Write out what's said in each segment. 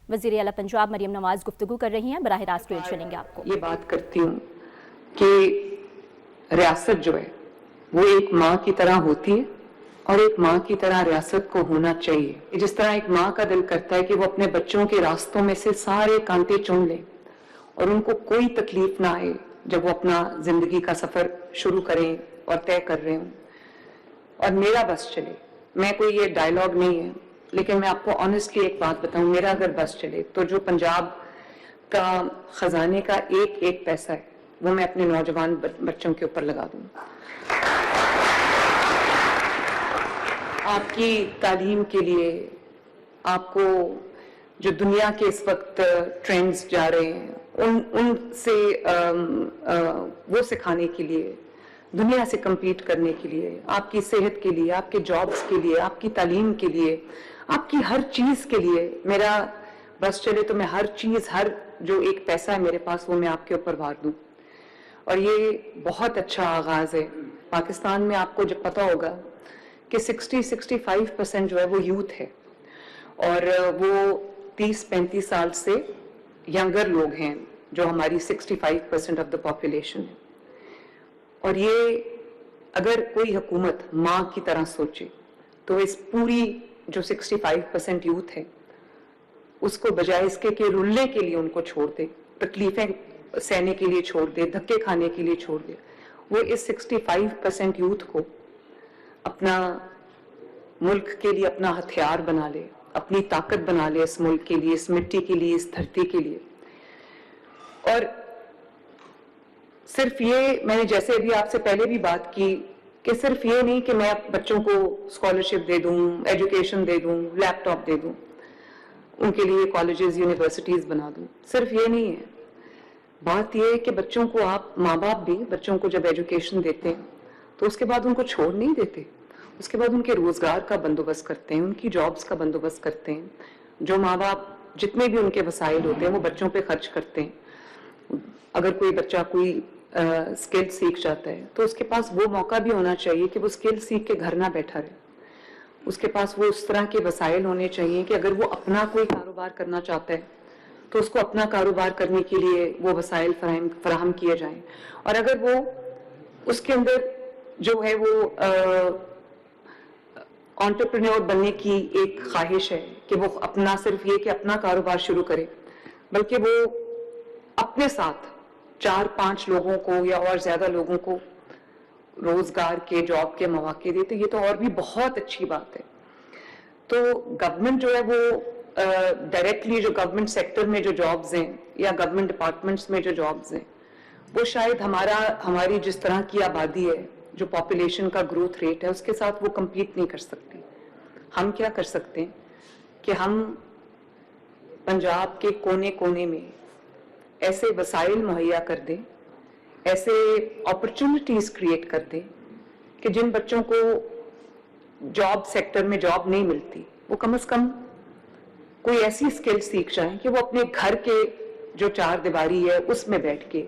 वज़ीर आला पंजाब मरियम नवाज गुफ्तगू कर रही हैं, बराह रास्त ट्रेल चलेंगे आपको। ये बात करती हूँ कि रियासत जो है वो एक माँ की तरह होती है और एक माँ की तरह रियासत को होना चाहिए। जिस तरह एक माँ का दिल करता है कि वो अपने बच्चों के रास्तों में से सारे कांटे चुन ले और उनको कोई तकलीफ ना आए जब वो अपना जिंदगी का सफर शुरू करें और तय कर रहे हों और मेरा बस चले। मैं कोई ये डायलॉग नहीं है, लेकिन मैं आपको ऑनेस्टली एक बात बताऊं, मेरा अगर बस चले तो जो पंजाब का खजाने का एक एक पैसा है वो मैं अपने नौजवान बच्चों के ऊपर लगा दूं। आपकी तालीम के लिए, आपको जो दुनिया के इस वक्त ट्रेंड्स जा रहे हैं उनसे वो सिखाने के लिए, दुनिया से कम्पीट करने के लिए, आपकी सेहत के लिए, आपके जॉब्स के लिए, आपकी तालीम के लिए, आपकी हर चीज़ के लिए मेरा बस चले तो मैं हर चीज़, हर जो एक पैसा है मेरे पास वो मैं आपके ऊपर वार दूं। और ये बहुत अच्छा आगाज़ है। पाकिस्तान में आपको जब पता होगा कि 60-65% जो है वो यूथ है और वो 30-35 साल से यंगर लोग हैं जो हमारी 65% ऑफ द पॉपुलेशन है। और ये अगर कोई हुकूमत माँ की तरह सोचे तो इस पूरी जो 65% यूथ है उसको बजाय इसके कि रुलने के लिए उनको छोड़ दे, तकलीफें सहने के लिए छोड़ दे, धक्के खाने के लिए छोड़ दे, वो इस 65% यूथ को अपना मुल्क के लिए अपना हथियार बना ले, अपनी ताकत बना ले इस मुल्क के लिए, इस मिट्टी के लिए, इस धरती के लिए। और सिर्फ ये, मैंने जैसे अभी आपसे पहले भी बात की कि सिर्फ ये नहीं कि मैं बच्चों को स्कॉलरशिप दे दूं, एजुकेशन दे दूं, लैपटॉप दे दूं, उनके लिए कॉलेजेस यूनिवर्सिटीज बना दूं, सिर्फ ये नहीं है। बात ये है कि बच्चों को आप, माँ बाप भी बच्चों को जब एजुकेशन देते हैं तो उसके बाद उनको छोड़ नहीं देते, उसके बाद उनके रोजगार का बंदोबस्त करते हैं, उनकी जॉब्स का बंदोबस्त करते हैं। जो माँ बाप जितने भी उनके वसाइल होते हैं वो बच्चों पे खर्च करते हैं। अगर कोई बच्चा कोई स्किल सीख जाता है तो उसके पास वो मौका भी होना चाहिए कि वो स्किल सीख के घर ना बैठा रहे। उसके पास वो उस तरह के वसाइल होने चाहिए कि अगर वो अपना कोई कारोबार करना चाहता है तो उसको अपना कारोबार करने के लिए वो वसाइल फराहम किए जाएं। और अगर वो उसके अंदर जो है वो एंटरप्रेन्योर बनने की एक ख्वाहिश है कि वो अपना, सिर्फ ये कि अपना कारोबार शुरू करे, बल्कि वो अपने साथ 4-5 लोगों को या और ज्यादा लोगों को रोजगार के, जॉब के मौके देते, ये तो और भी बहुत अच्छी बात है। तो गवर्नमेंट जो है वो डायरेक्टली जो गवर्नमेंट सेक्टर में जो जॉब्स हैं या गवर्नमेंट डिपार्टमेंट्स में जो जॉब्स हैं वो शायद हमारी जिस तरह की आबादी है, जो पॉपुलेशन का ग्रोथ रेट है, उसके साथ वो कम्पीट नहीं कर सकती। हम क्या कर सकते हैं कि हम पंजाब के कोने कोने में ऐसे वसाइल मुहैया कर दें, ऐसे अपॉर्चुनिटीज क्रिएट कर दें कि जिन बच्चों को जॉब सेक्टर में जॉब नहीं मिलती वो कम से कम कोई ऐसी स्किल सीख जाएं कि वो अपने घर के जो चार दीवारी है उसमें बैठ के,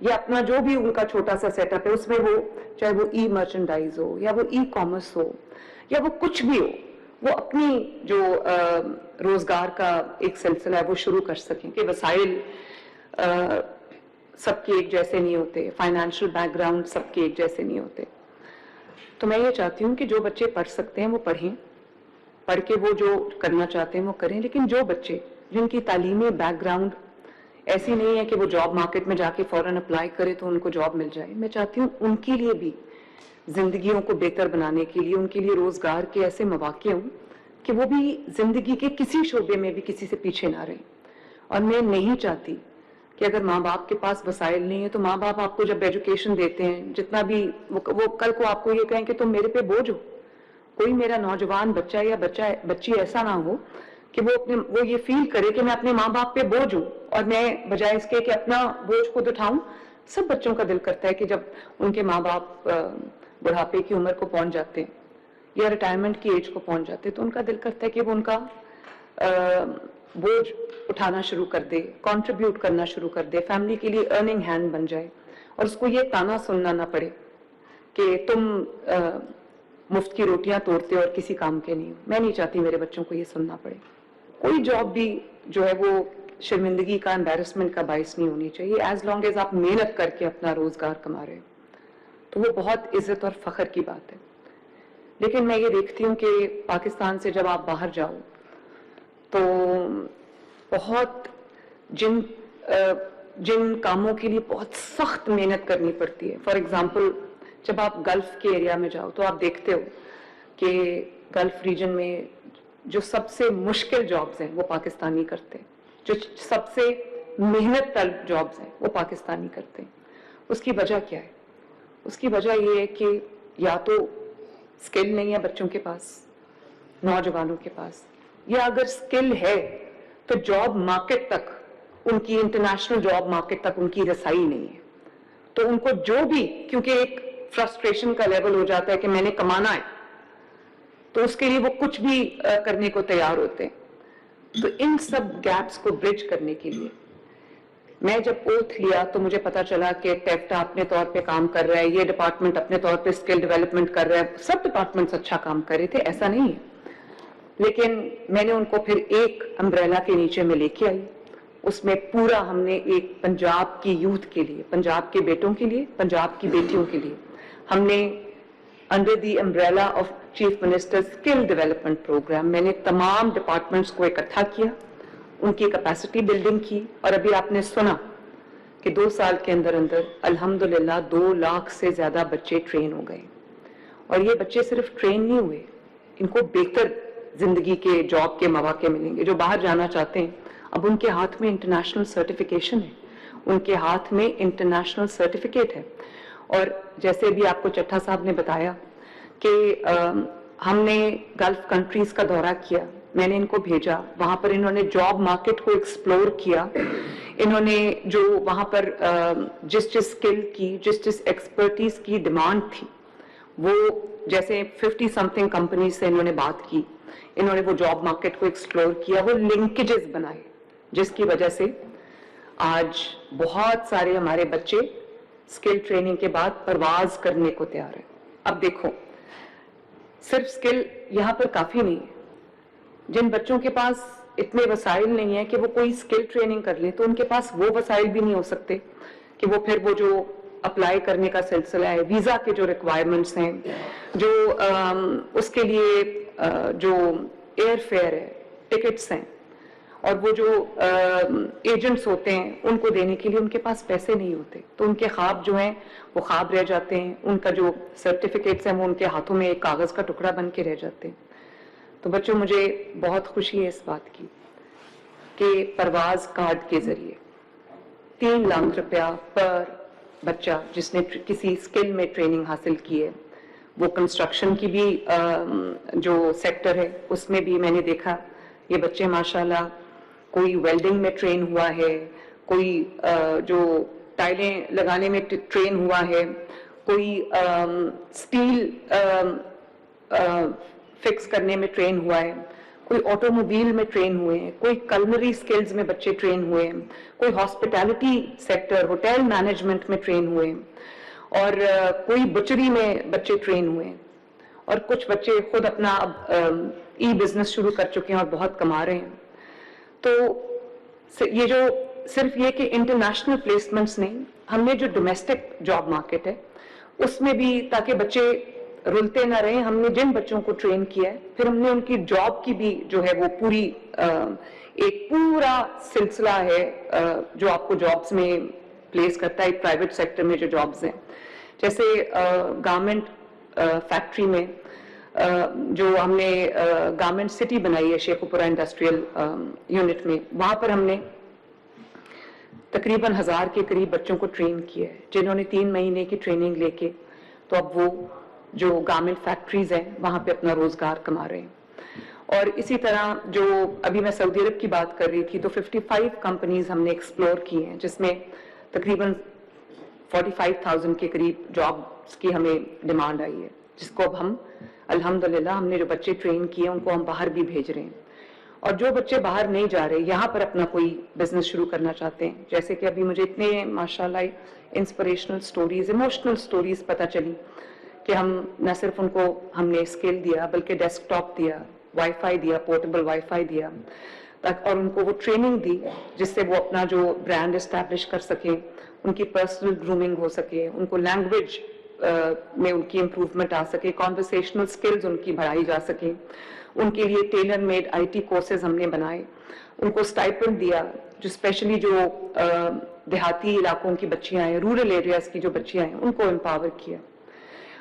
या अपना जो भी उनका छोटा सा सेटअप है उसमें, वो चाहे वो ई मर्चेंडाइज हो या वो ई कॉमर्स हो या वो कुछ भी हो, वो अपनी जो रोजगार का एक सिलसिला है वो शुरू कर सकें। कि वसाइल सबके एक जैसे नहीं होते, फाइनेंशियल बैकग्राउंड सबके एक जैसे नहीं होते। तो मैं ये चाहती हूँ कि जो बच्चे पढ़ सकते हैं वो पढ़ें, पढ़ के वो जो करना चाहते हैं वो करें, लेकिन जो बच्चे जिनकी तालीमी बैकग्राउंड ऐसी नहीं है कि वो जॉब मार्केट में जाके फौरन अप्लाई करे तो उनको जॉब मिल जाए, मैं चाहती हूँ उनके लिए भी जिंदगियों को बेहतर बनाने के लिए उनके लिए रोजगार के ऐसे मौके हों कि वो भी जिंदगी के किसी शोबे में भी किसी से पीछे ना रहें। और मैं नहीं चाहती कि अगर माँ बाप के पास वसाइल नहीं है तो माँ बाप आपको जब एजुकेशन देते हैं, जितना भी वो कल को आपको ये कहें कि तुम मेरे पे बोझ हो। कोई मेरा नौजवान बच्चा या बच्ची ऐसा ना हो कि वो ये फील करे कि मैं अपने माँ बाप पे बोझ हूँ, और मैं बजाय इसके कि अपना बोझ खुद उठाऊं। सब बच्चों का दिल करता है कि जब उनके माँ बाप बुढ़ापे की उम्र को पहुंच जाते हैं या रिटायरमेंट की एज को पहुंच जाते हैं तो उनका दिल करता है कि वो उनका बोझ उठाना शुरू कर दे, कंट्रीब्यूट करना शुरू कर दे, फैमिली के लिए अर्निंग हैंड बन जाए, और उसको ये ताना सुनना ना पड़े कि तुम मुफ्त की रोटियां तोड़ते हो और किसी काम के नहीं हो। मैं नहीं चाहती मेरे बच्चों को ये सुनना पड़े। कोई जॉब भी जो है वो शर्मिंदगी का, एम्बेरसमेंट का बायस नहीं होनी चाहिए. एज लॉन्ग एज आप मेहनत करके अपना रोजगार कमा रहे हैं तो वो बहुत इज्जत और फख्र की बात है. लेकिन मैं ये देखती हूँ कि पाकिस्तान से जब आप बाहर जाओ तो बहुत जिन कामों के लिए बहुत सख्त मेहनत करनी पड़ती है. फॉर एग्जाम्पल जब आप गल्फ के एरिया में जाओ तो आप देखते हो कि गल्फ रीजन में जो सबसे मुश्किल जॉब्स हैं वो पाकिस्तानी करते हैं, जो सबसे मेहनत तलब जॉब्स हैं वो पाकिस्तानी करते हैं. उसकी वजह क्या है? उसकी वजह ये है कि या तो स्किल नहीं है बच्चों के पास, नौजवानों के पास, या अगर स्किल है तो जॉब मार्केट तक उनकी, इंटरनेशनल जॉब मार्केट तक उनकी रसाई नहीं है. तो उनको जो भी, क्योंकि एक फ्रस्ट्रेशन का लेवल हो जाता है कि मैंने कमाना है, तो उसके लिए वो कुछ भी करने को तैयार होते हैं. तो इन सब गैप्स को ब्रिज करने के लिए मैं जब ओथ लिया तो मुझे पता चला कि टेफ्टा अपने तौर पे काम कर रहा है, ये डिपार्टमेंट अपने तौर पे स्किल डेवलपमेंट कर रहा है, सब डिपार्टमेंट्स अच्छा काम कर रहे थे, ऐसा नहीं है. लेकिन मैंने उनको फिर एक अम्ब्रेला के नीचे में लेके आई. उसमें पूरा हमने एक पंजाब की यूथ के लिए, पंजाब के बेटों के लिए, पंजाब की बेटियों के लिए हमने under the umbrella of chief minister skill development program मैंने तमाम डिपार्टमेंट्स को इकट्ठा किया, उनकी कैपेसिटी बिल्डिंग की. और अभी आपने सुना कि 2 साल के अंदर अंदर अल्हम्दुलिल्लाह 2 लाख से ज्यादा बच्चे ट्रेन हो गए. और ये बच्चे सिर्फ ट्रेन नहीं हुए, इनको बेहतर जिंदगी के, जॉब के मौके मिलेंगे. जो बाहर जाना चाहते हैं अब उनके हाथ में इंटरनेशनल सर्टिफिकेशन है, उनके हाथ में इंटरनेशनल सर्टिफिकेट है. और जैसे भी आपको चट्टा साहब ने बताया कि हमने गल्फ कंट्रीज का दौरा किया, मैंने इनको भेजा, वहां पर इन्होंने जॉब मार्केट को एक्सप्लोर किया. इन्होंने जो वहां पर जिस जिस स्किल की, जिस एक्सपर्टीज की डिमांड थी, वो जैसे 50 समथिंग कंपनी से इन्होंने बात की, इन्होंने वो जॉब मार्केट को एक्सप्लोर किया, वो लिंकेजेस बनाए, जिसकी वजह से आज बहुत सारे हमारे बच्चे स्किल ट्रेनिंग के बाद परवाज करने को तैयार है. अब देखो, सिर्फ स्किल यहाँ पर काफी नहीं है. जिन बच्चों के पास इतने वसाइल नहीं है कि वो कोई स्किल ट्रेनिंग कर ले, तो उनके पास वो वसाइल भी नहीं हो सकते कि वो फिर वो जो अप्लाई करने का सिलसिला है, वीजा के जो रिक्वायरमेंट्स हैं, जो उसके लिए जो एयर फेयर है, टिकट्स हैं, और वो जो एजेंट्स होते हैं उनको देने के लिए उनके पास पैसे नहीं होते. तो उनके ख्वाब जो हैं वो ख्वाब रह जाते हैं. उनका जो सर्टिफिकेट्स हैं वो उनके हाथों में एक कागज का टुकड़ा बन के रह जाते हैं. तो बच्चों, मुझे बहुत खुशी है इस बात की कि परवाज कार्ड के जरिए 3 लाख रुपया पर बच्चा जिसने किसी स्किल में ट्रेनिंग हासिल की है, वो कंस्ट्रक्शन की भी जो सेक्टर है उसमें भी मैंने देखा ये बच्चे माशाल्लाह, कोई वेल्डिंग में ट्रेन हुआ है, कोई जो टाइलें लगाने में ट्रेन हुआ है, कोई स्टील फिक्स करने में ट्रेन हुआ है, कोई ऑटोमोबाइल में ट्रेन हुए हैं, कोई कलनरी स्किल्स में बच्चे ट्रेन हुए हैं, कोई हॉस्पिटैलिटी सेक्टर, होटल मैनेजमेंट में ट्रेन हुए हैं, और कोई बुचरी में बच्चे ट्रेन हुए हैं, और कुछ बच्चे खुद अपना अब ई बिजनेस शुरू कर चुके हैं और बहुत कमा रहे हैं. तो ये जो सिर्फ ये कि इंटरनेशनल प्लेसमेंट्स नहीं, हमने जो डोमेस्टिक जॉब मार्केट है उसमें भी, ताकि बच्चे रुलते ना रहे, हमने जिन बच्चों को ट्रेन किया है फिर हमने उनकी जॉब की भी जो है वो पूरी एक पूरा सिलसिला है जो आपको जॉब्स में प्लेस करता है. प्राइवेट सेक्टर में जो जॉब्स हैं, जैसे गारमेंट फैक्ट्री में जो हमने गारमेंट सिटी बनाई है शेखुपुरा इंडस्ट्रियल यूनिट में, वहां पर हमने तकरीबन 1000 के करीब बच्चों को ट्रेन किया है, जिन्होंने 3 महीने की ट्रेनिंग लेके तो अब वो जो गारमेंट फैक्ट्रीज हैं वहां पे अपना रोजगार कमा रहे हैं. और इसी तरह जो अभी मैं सऊदी अरब की बात कर रही थी, तो 55 कंपनीज हमने एक्सप्लोर की हैं, जिसमें तकरीबन 45,000 के करीब जॉब्स की हमें डिमांड आई है, जिसको अब हम अल्हम्दुलिल्लाह हमने जो बच्चे ट्रेन किए उनको हम बाहर भी भेज रहे हैं. और जो बच्चे बाहर नहीं जा रहे, यहाँ पर अपना कोई बिजनेस शुरू करना चाहते हैं, जैसे कि अभी मुझे इतने माशाल्लाह इंस्पिरेशनल स्टोरीज, इमोशनल स्टोरीज पता चली कि हम न सिर्फ उनको हमने स्किल दिया बल्कि डेस्कटॉप दिया, वाईफाई दिया, पोर्टेबल वाईफाई दिया, اور ان کو وہ ٹریننگ دی جس سے وہ اپنا جو برانڈ اسٹیبلش کر سکیں, ان کی پرسنل گرومنگ ہو سکے, ان کو لینگویج میں ان کی امپروومنٹ آ سکے, کانورسیشنل سکلز ان کی بڑھائی جا سکیں. ان کے لیے ٹیلر میڈ IT کورسز ہم نے بنائے, ان کو اسٹائپنڈ دیا, جو اسپیشلی جو دیہاتی علاقوں کی بچیاں ہیں, رورل ایریاز کی جو بچیاں ہیں, ان کو امپاور کیا.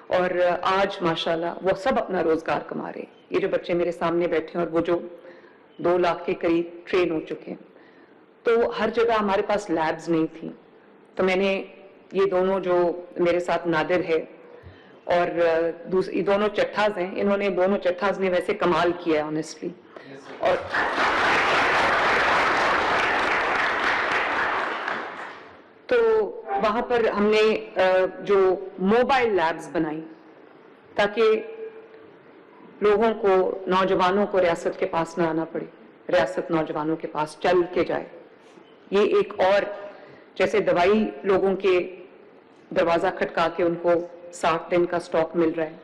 اور آج ماشاءاللہ وہ سب اپنا روزگار کما رہے ہیں. یہ جو بچے میرے سامنے بیٹھے ہیں اور وہ جو 2 لاکھ کے قریب ٹرین ہو چکے ہیں. تو ہر جگہ ہمارے پاس لیبز نہیں تھیں, تو میں نے یہ دونوں جو میرے ساتھ نادر ہے اور دوسری دونوں چٹھاز ہیں, انہوں نے دونوں چٹھاز نے ویسے کمال کیا ہے آنیسٹلی. اور تو وہاں پر ہم نے جو موبائل لیبز بنائی تاکہ لوگوں کو, نوجوانوں کو ریاست کے پاس نہ آنا پڑے, ریاست نوجوانوں کے پاس چل کے جائے. یہ ایک اور جیسے دوائی لوگوں کے دروازہ کھٹکا کے ان کو 60 دن کا سٹاک مل رہا ہے,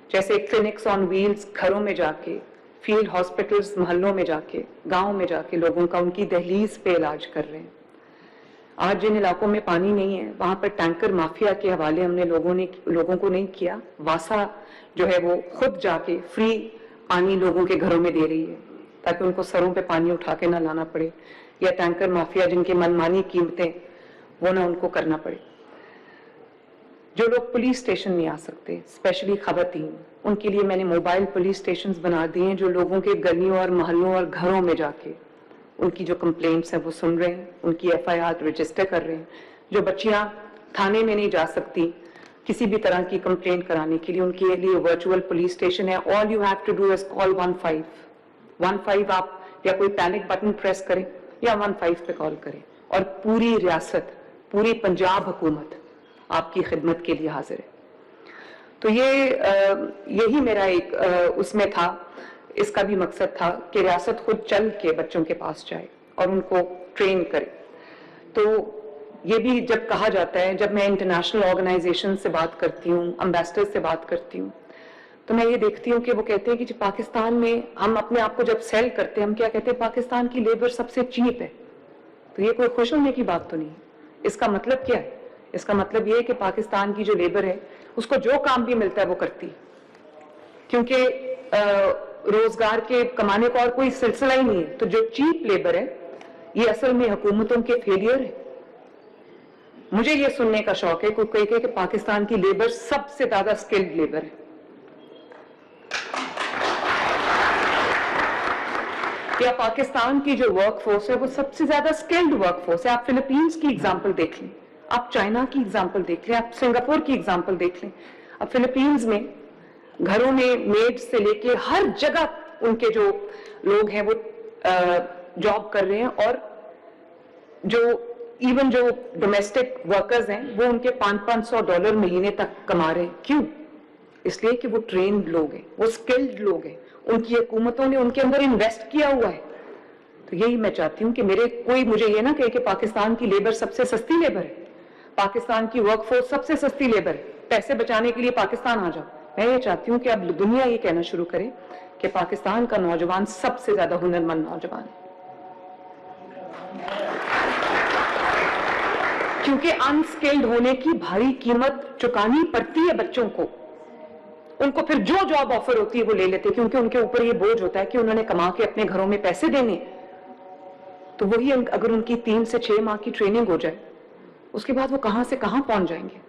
جیسے کلینکس آن ویلز گھروں میں جا کے, فیلڈ ہاسپٹلز محلوں میں جا کے, گاؤں میں جا کے لوگوں کا ان کی دہلیز پہ علاج کر رہے ہیں. آج جن علاقوں میں پانی نہیں ہے وہاں پر ٹینکر مافیا کے حوالے ہم نے لوگوں کو نہیں کیا. واسا جو ہے وہ خود جا کے فری پانی لوگوں کے گھروں میں دے رہی ہے تاکہ ان کو سروں پہ پانی اٹھا کے نہ لانا پڑے, یا ٹینکر مافیا جن کی منمانی قیمتیں وہ نہ ان کو کرنا پڑے. جو لوگ پولیس اسٹیشن نہیں آ سکتے, اسپیشلی خواتین, ان کے لیے میں نے موبائل پولیس اسٹیشنز بنا دیے ہیں جو لوگوں کے گلیوں اور محلوں اور گھروں میں جا کے ان کی جو کمپلینٹس ہیں وہ سن رہے ہیں, ان کی FIR رجسٹر کر رہے ہیں. جو بچیاں تھانے میں نہیں جا سکتی کسی بھی طرح کی کمپلینٹ کرانے کے لیے, ان کے لیے ورچوئل پولیس اسٹیشن ہے. All you have to do is call 15 آپ یا کوئی پینک بٹن پریس کریں یا 15 پہ کال کریں, اور پوری ریاست, پوری پنجاب حکومت آپ کی خدمت کے لیے حاضر ہے. تو یہی میرا ایک اس میں تھا, اس کا بھی مقصد تھا کہ ریاست خود چل کے بچوں کے پاس جائے اور ان کو ٹرین کرے. تو یہ بھی جب کہا جاتا ہے, جب میں انٹرنیشنل آرگنائزیشن سے بات کرتی ہوں, امبیسڈر سے بات کرتی ہوں, تو میں یہ دیکھتی ہوں کہ وہ کہتے ہیں کہ پاکستان میں ہم اپنے آپ کو جب سیل کرتے ہیں, ہم کیا کہتے ہیں, پاکستان کی لیبر سب سے چیپ ہے. تو یہ کوئی خوش ہونے کی بات تو نہیں ہے. اس کا مطلب کیا ہے؟ اس کا مطلب یہ ہے کہ پاکستان کی جو لیبر ہے اس کو جو کام بھی ملتا ہے وہ کرتی ہے, کیونکہ روزگار کے کمانے کا اور کوئی سلسلہ ہی نہیں ہے. تو جو چیپ لیبر ہے یہ اصل میں حکومتوں کے فیلئر ہے. مجھے یہ سننے کا شوق ہے کوئی کہے کہ پاکستان کی لیبر سب سے زیادہ سکلڈ لیبر ہے. یا پاکستان کی جو ورک فورس ہے وہ سب سے زیادہ سکلڈ ورک فورس ہے. آپ فلپینز کی اگزامپل دیکھ لیں, آپ چائنا کی اگزامپل دیکھ لیں, آپ سنگاپور کی اگزامپل دیکھ لیں. اب فلپینز میں گھروں میں میڈ سے لے کے ہر جگہ ان کے جو لوگ ہیں وہ جاب کر رہے ہیں, اور جو ایون جو ڈومیسٹک ورکرز ہیں وہ ان کے $500 مہینے تک کما رہے ہیں. کیوں؟ اس لیے کہ وہ ٹرینڈ لوگ ہیں, وہ سکلڈ لوگ ہیں, ان کی حکومتوں نے ان کے اندر انویسٹ کیا ہوا ہے. تو یہی میں چاہتی ہوں کہ کوئی مجھے یہ نہ کہے کہ پاکستان کی لیبر سب سے سستی لیبر ہے, پاکستان کی ورک فورس سب سے سستی لیبر ہے, پیسے بچانے کے لیے پاکستان آ جاؤ. میں یہ چاہتی ہوں کہ اب دنیا یہ کہنا شروع کرے کہ پاکستان کا نوجوان سب سے زیادہ ہنرمند نوجوان ہے, کیونکہ انسکلڈ ہونے کی بھاری قیمت چکانی پڑتی ہے بچوں کو. ان کو پھر جو جاب آفر ہوتی ہے وہ لے لیتے, کیونکہ ان کے اوپر یہ بوجھ ہوتا ہے کہ انہوں نے کما کے اپنے گھروں میں پیسے دینے. تو وہی اگر ان کی 3 سے 6 ماہ کی ٹریننگ ہو جائے اس کے بعد وہ کہاں سے کہاں پہنچ جائیں گے.